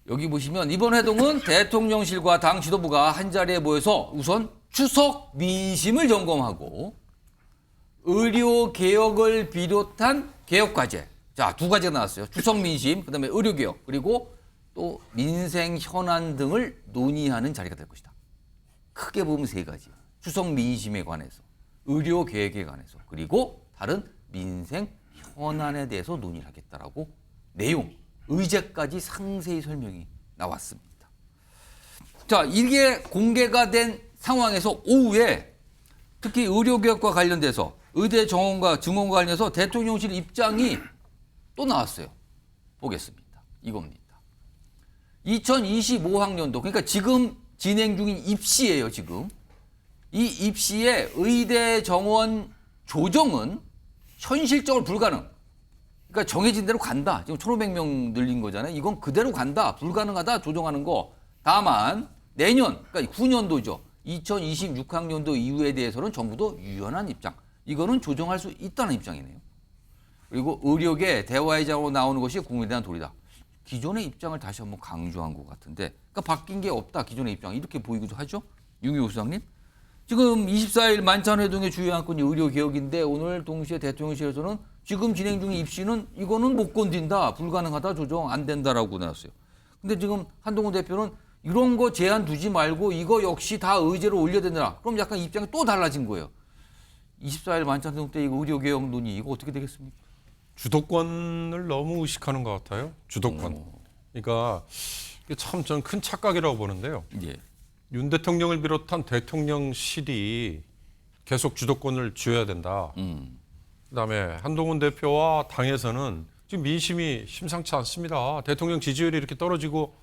여기 보시면 이번 회동은 대통령실과 당 지도부가 한자리에 모여서 우선 추석 민심을 점검하고 의료 개혁을 비롯한 개혁 과제. 자, 두 가지가 나왔어요. 추석 민심, 그다음에 의료 개혁, 그리고 또 민생 현안 등을 논의하는 자리가 될 것이다. 크게 보면 세 가지. 추석 민심에 관해서, 의료 개혁에 관해서, 그리고 다른 민생 현안에 대해서 논의를 하겠다라고 내용, 의제까지 상세히 설명이 나왔습니다. 자, 이게 공개가 된 상황에서 오후에 특히 의료개혁과 관련돼서 의대 정원과 증원과 관련해서 대통령실 입장이 또 나왔어요. 보겠습니다. 이겁니다. 2025학년도, 그러니까 지금 진행 중인 입시예요, 지금. 이 입시의 의대 정원 조정은 현실적으로 불가능. 그러니까 정해진 대로 간다. 지금 1,500명 늘린 거잖아요. 이건 그대로 간다. 불가능하다. 조정하는 거. 다만 내년, 그러니까 9년도죠. 2026학년도 이후에 대해서는 정부도 유연한 입장. 이거는 조정할 수 있다는 입장이네요. 그리고 의료계 대화의 장으로 나오는 것이 국민에 대한 도리다. 기존의 입장을 다시 한번 강조한 것 같은데, 그러니까 바뀐 게 없다. 기존의 입장. 이렇게 보이기도 하죠. 윤기호 수장님. 지금 24일 만찬회동의 주요 안건이 의료개혁인데 오늘 동시에 대통령실에서는 지금 진행 중인 입시는 이거는 못 건든다. 불가능하다. 조정 안 된다라고 나왔어요. 근데 지금 한동훈 대표는 이런 거 제한 두지 말고 이거 역시 다 의제로 올려야 된다. 그럼 약간 입장이 또 달라진 거예요. 24일 만찬회동 때 이거 의료개혁 논의 이거 어떻게 되겠습니까? 주도권을 너무 의식하는 것 같아요. 주도권. 그러니까 이게 참 저는 큰 착각이라고 보는데요. 예. 윤 대통령을 비롯한 대통령실이 계속 주도권을 쥐어야 된다. 그다음에 한동훈 대표와 당에서는 지금 민심이 심상치 않습니다. 대통령 지지율이 이렇게 떨어지고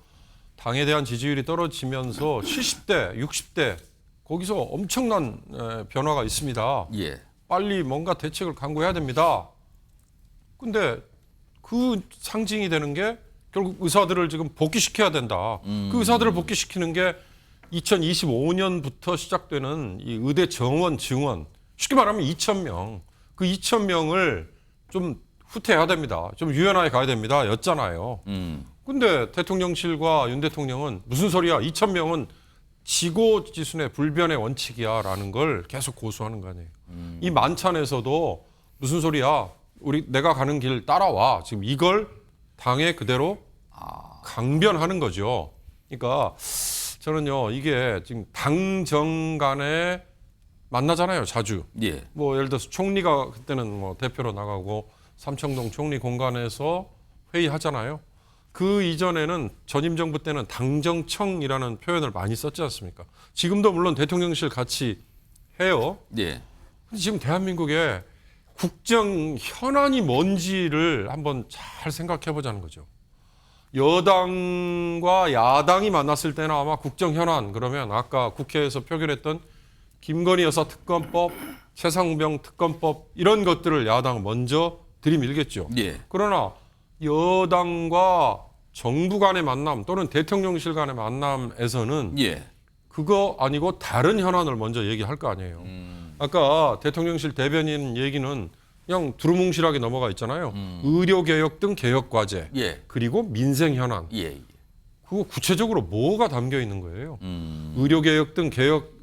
당에 대한 지지율이 떨어지면서 70대, 60대 거기서 엄청난 변화가 있습니다. 예. 빨리 뭔가 대책을 강구해야 됩니다. 근데 그 상징이 되는 게 결국 의사들을 지금 복귀시켜야 된다. 그 의사들을 복귀시키는 게 2025년부터 시작되는 이 의대 정원, 증원. 쉽게 말하면 2,000명. 그 2,000명을 좀 후퇴해야 됩니다. 좀 유연하게 가야 됩니다. 였잖아요. 근데 대통령실과 윤 대통령은 무슨 소리야. 2,000명은 지고지순의 불변의 원칙이야 라는 걸 계속 고수하는 거 아니에요. 이 만찬에서도 무슨 소리야. 내가 가는 길 따라와. 지금 이걸 당에 그대로 강변하는 거죠. 그러니까 저는요, 이게 지금 당정 간에 만나잖아요, 자주. 예. 뭐 예를 들어서 총리가 그때는 뭐 대표로 나가고 삼청동 총리 공간에서 회의하잖아요. 그 이전에는 전임 정부 때는 당정청이라는 표현을 많이 썼지 않습니까? 지금도 물론 대통령실 같이 해요. 예. 근데 지금 대한민국에 국정 현안이 뭔지를 한번 잘 생각해 보자는 거죠. 여당과 야당이 만났을 때는 아마 국정 현안 그러면 아까 국회에서 표결했던 김건희 여사 특검법, 최상병 특검법 이런 것들을 야당은 먼저 들이밀겠죠. 예. 그러나 여당과 정부 간의 만남 또는 대통령실 간의 만남에서는 예. 그거 아니고 다른 현안을 먼저 얘기할 거 아니에요. 아까 대통령실 대변인 얘기는 그냥 두루뭉실하게 넘어가 있잖아요. 의료개혁 등 개혁과제 예. 그리고 민생 현안. 예. 예. 그거 구체적으로 뭐가 담겨 있는 거예요. 의료개혁 등 개혁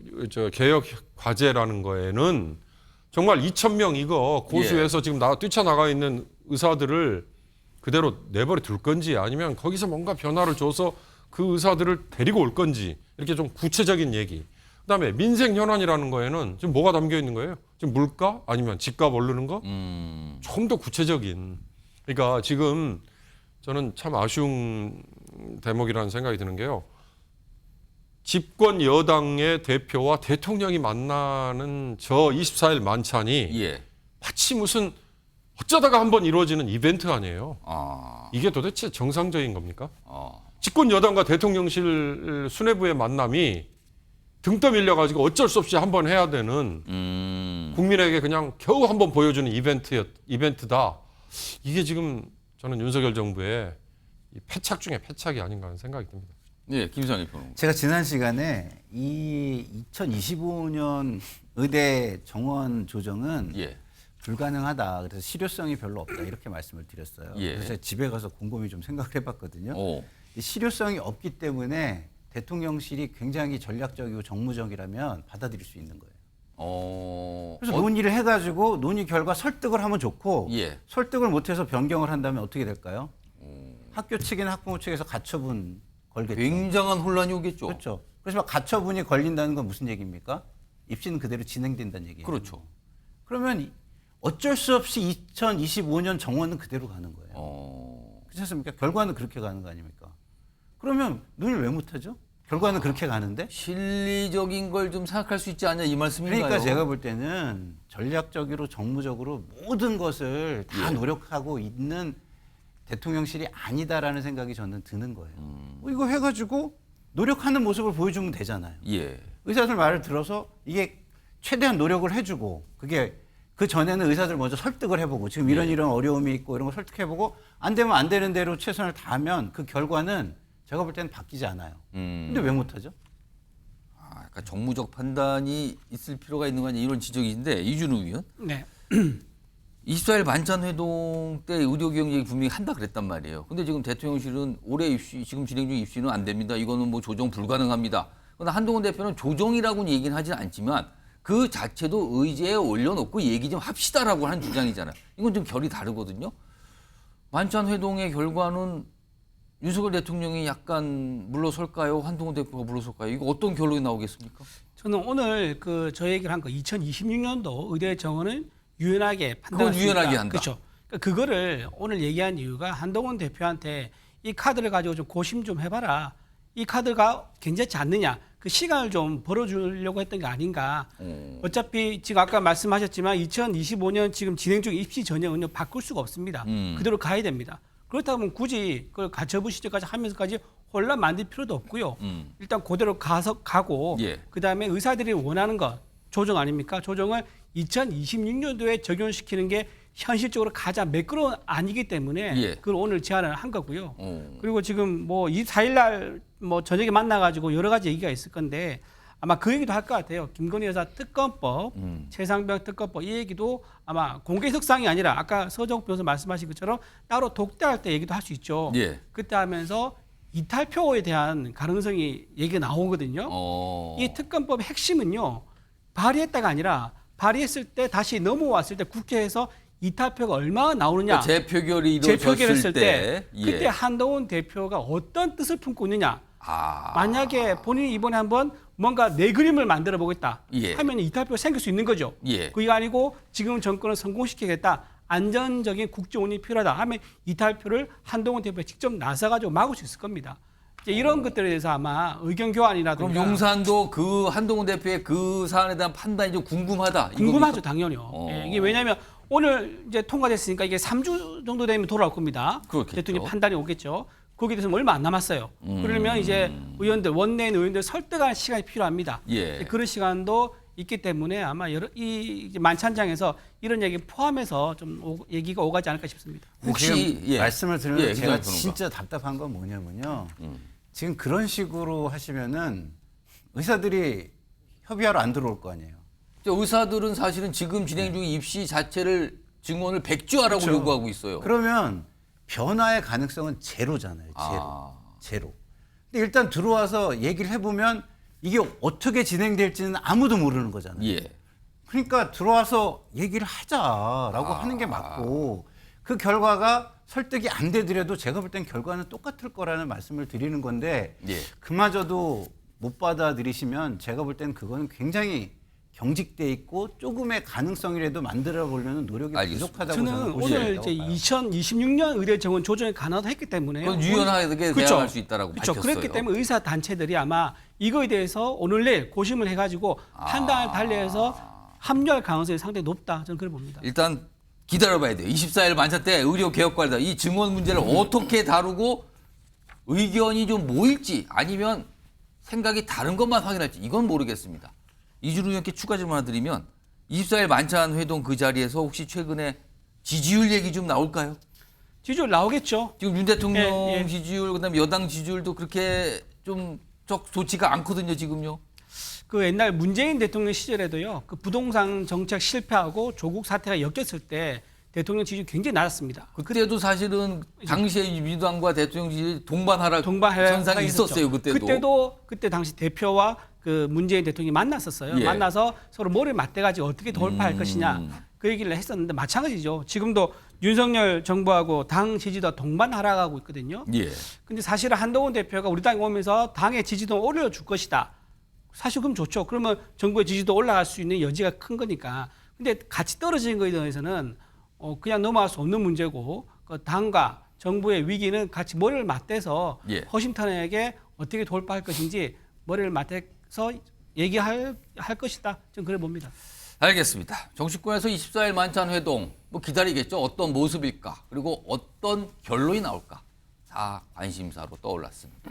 과제라는 거에는 정말 2,000명 이거 고수해서 지금 뛰쳐나가 있는 의사들을 그대로 내버려 둘 건지 아니면 거기서 뭔가 변화를 줘서 그 의사들을 데리고 올 건지 이렇게 좀 구체적인 얘기. 그다음에 민생 현안이라는 거에는 지금 뭐가 담겨 있는 거예요? 지금 물가 아니면 집값 오르는 거? 좀 더 구체적인. 그러니까 지금 저는 참 아쉬운 대목이라는 생각이 드는 게요. 집권 여당의 대표와 대통령이 만나는 저 24일 만찬이 예. 마치 무슨 어쩌다가 한번 이루어지는 이벤트 아니에요. 아. 이게 도대체 정상적인 겁니까? 어. 집권 여당과 대통령실 수뇌부의 만남이 등 떠밀려가지고 어쩔 수 없이 한번 해야 되는 국민에게 그냥 겨우 한번 보여주는 이벤트다. 이게 지금 저는 윤석열 정부의 이 패착 중에 패착이 아닌가 하는 생각이 듭니다. 예, 김상일 평론가. 제가 지난 시간에 이 2025년 의대 정원 조정은 예. 불가능하다. 그래서 실효성이 별로 없다. 이렇게 말씀을 드렸어요. 예. 그래서 제가 집에 가서 곰곰이 좀 생각을 해봤거든요. 오. 실효성이 없기 때문에 대통령실이 굉장히 전략적이고 정무적이라면 받아들일 수 있는 거예요. 그래서 논의를 해가지고 논의 결과 설득을 하면 좋고 예. 설득을 못해서 변경을 한다면 어떻게 될까요? 학교 측이나 학부모 측에서 가처분 걸겠죠. 굉장한 혼란이 오겠죠. 그렇죠. 그래서 가처분이 걸린다는 건 무슨 얘기입니까? 입시는 그대로 진행된다는 얘기예요. 그렇죠. 그러면 어쩔 수 없이 2025년 정원은 그대로 가는 거예요. 그렇지 않습니까? 결과는 그렇게 가는 거 아닙니까? 그러면 논의를 왜 못하죠? 결과는 그렇게 가는데? 실리적인 걸 좀 생각할 수 있지 않냐 이 말씀인가요? 그러니까 제가 볼 때는 전략적으로 정무적으로 모든 것을 다 노력하고 있는 대통령실이 아니다라는 생각이 저는 드는 거예요. 이거 해가지고 노력하는 모습을 보여주면 되잖아요. 예. 의사들 말을 들어서 이게 최대한 노력을 해주고 그게 그 전에는 의사들 먼저 설득을 해보고 지금 이런 어려움이 있고 이런 거 설득해보고 안 되면 안 되는 대로 최선을 다하면 그 결과는 제가 볼 때는 바뀌지 않아요. 근데 왜 못하죠? 약간 정무적 판단이 있을 필요가 있는 거 아니냐 이런 지적인데 이준우 의원. 네. 24일 만찬회동 때 의료개혁 얘기 분명히 한다 그랬단 말이에요. 근데 지금 대통령실은 올해 입시, 지금 진행 중 입시는 안 됩니다. 이거는 뭐 조정 불가능합니다. 그러나 한동훈 대표는 조정이라고는 얘기는 하진 않지만 그 자체도 의제에 올려놓고 얘기 좀 합시다라고 하는 주장이잖아요. 이건 좀 결이 다르거든요. 만찬회동의 결과는 윤석열 대통령이 약간 물러설까요? 한동훈 대표가 물러설까요? 이거 어떤 결론이 나오겠습니까? 저는 오늘 저 얘기를 한 거 2026년도 의대 정원은 유연하게 그건 판단할 수 있다. 유연하게 한다. 그렇죠. 그거를 오늘 얘기한 이유가 한동훈 대표한테 이 카드를 가지고 좀 고심 좀 해봐라. 이 카드가 괜찮지 않느냐. 그 시간을 좀 벌어주려고 했던 게 아닌가. 어차피 지금 아까 말씀하셨지만 2025년 지금 진행 중 입시 전형은요 바꿀 수가 없습니다. 그대로 가야 됩니다. 그렇다면 굳이 그걸 가처분 시절까지 하면서까지 혼란 만들 필요도 없고요. 일단 그대로 가고 예. 그다음에 의사들이 원하는 것 조정 아닙니까? 조정을 2026년도에 적용시키는 게 현실적으로 가장 매끄러운 아니기 때문에 예. 그걸 오늘 제안을 한 거고요. 그리고 지금 뭐 24일 날 뭐 저녁에 만나가지고 여러 가지 얘기가 있을 건데 아마 그 얘기도 할 것 같아요. 김건희 여사 특검법, 최상병 특검법 이 얘기도 아마 공개석상이 아니라 아까 서정 변호사 말씀하신 것처럼 따로 독대할 때 얘기도 할 수 있죠. 예. 그때 하면서 이탈표에 대한 가능성이 얘기가 나오거든요. 이 특검법의 핵심은요. 발의했다가 아니라 발의했을 때 다시 넘어왔을 때 국회에서 이탈표가 얼마나 나오느냐. 그러니까 재표결이 재표결했을 이루어졌을 때 예. 그때 한동훈 대표가 어떤 뜻을 품고 있느냐. 만약에 본인이 이번에 한번 뭔가 내 그림을 만들어 보겠다 예. 하면 이탈표가 생길 수 있는 거죠. 예. 그게 아니고 지금 정권을 성공시키겠다. 안전적인 국정운이 필요하다 하면 이탈표를 한동훈 대표가 직접 나서가지고 막을 수 있을 겁니다. 이제 이런 것들에 대해서 아마 의견 교환이라든가. 그럼 용산도 그 한동훈 대표의 그 사안에 대한 판단이 좀 궁금하다. 궁금하죠, 이겁니까? 당연히요. 예, 이게 왜냐하면 오늘 이제 통과됐으니까 이게 3주 정도 되면 돌아올 겁니다. 그렇겠죠. 대통령 판단이 오겠죠. 거기에 대해서 얼마 안 남았어요. 그러면 이제 의원들, 원내인 의원들 설득하는 시간이 필요합니다. 예. 그런 시간도 있기 때문에 아마 이 만찬장에서 이런 얘기 포함해서 좀 얘기가 오가지 않을까 싶습니다. 혹시 지금 말씀을 들으면 제가 그냥 보는 진짜 답답한 건 뭐냐면요. 지금 그런 식으로 하시면은 의사들이 협의하러 안 들어올 거 아니에요. 의사들은 사실은 지금 진행 중인 입시 자체를 증원을 백지화라고 그렇죠. 요구하고 있어요. 그러면 변화의 가능성은 제로잖아요. 제로. 근데 일단 들어와서 얘기를 해보면 이게 어떻게 진행될지는 아무도 모르는 거잖아요. 예. 그러니까 들어와서 얘기를 하자라고 하는 게 맞고 그 결과가 설득이 안 되더라도 제가 볼 땐 결과는 똑같을 거라는 말씀을 드리는 건데 예. 그마저도 못 받아들이시면 제가 볼 땐 그거는 굉장히 경직돼 있고 조금의 가능성이라도 만들어 보려는 노력이 알겠습니다. 부족하다고 저는 저는 오늘 보시겠다고 이제 봐요. 2026년 의대 정원 조정이 가능하다 했기 때문에 그건 유연하게 대응할 수 있다라고 그렇죠. 밝혔어요. 그렇기 때문에 의사 단체들이 아마 이거에 대해서 오늘 내일 고심을 해가지고 판단을 달리해서 합류할 가능성이 상당히 높다. 저는 그렇게 봅니다. 일단 기다려봐야 돼요. 24일 만찬 때 의료 개혁과다 이 증원 문제를 어떻게 다루고 의견이 좀 모일지 아니면 생각이 다른 것만 확인할지 이건 모르겠습니다. 이준우 의원께 추가 질문 하나 드리면 24일 만찬 회동 그 자리에서 혹시 최근에 지지율 얘기 좀 나올까요? 지지율 나오겠죠. 지금 윤 대통령 예. 지지율 그다음에 여당 지지율도 그렇게 좀 좋지가 않거든요 지금요. 그 옛날 문재인 대통령 시절에도요. 그 부동산 정책 실패하고 조국 사태가 엮였을 때 대통령 지지율이 굉장히 낮았습니다. 그때도 사실은 당시에 민주당과 대통령 지지 동반하락 동반하락 현상이 있었어요. 그때 당시 대표와 그 문재인 대통령이 만났었어요. 예. 만나서 서로 머리를 맞대가지고 어떻게 돌파할 것이냐 그 얘기를 했었는데 마찬가지죠. 지금도 윤석열 정부하고 당 지지도가 동반 하락하고 있거든요. 예. 근데 사실은 한동훈 대표가 우리 당에 오면서 당의 지지도 올려줄 것이다. 사실 그럼 좋죠. 그러면 정부의 지지도 올라갈 수 있는 여지가 큰 거니까. 근데 같이 떨어지는 거에 대해서는 그냥 넘어갈 수 없는 문제고 그 당과 정부의 위기는 같이 머리를 맞대서 예. 허심탄회하게 어떻게 돌파할 것인지 머리를 맞대서 얘기할 것이다. 저는 그래 봅니다. 알겠습니다. 정치권에서 24일 만찬 회동 뭐 기다리겠죠. 어떤 모습일까? 그리고 어떤 결론이 나올까? 다 관심사로 떠올랐습니다.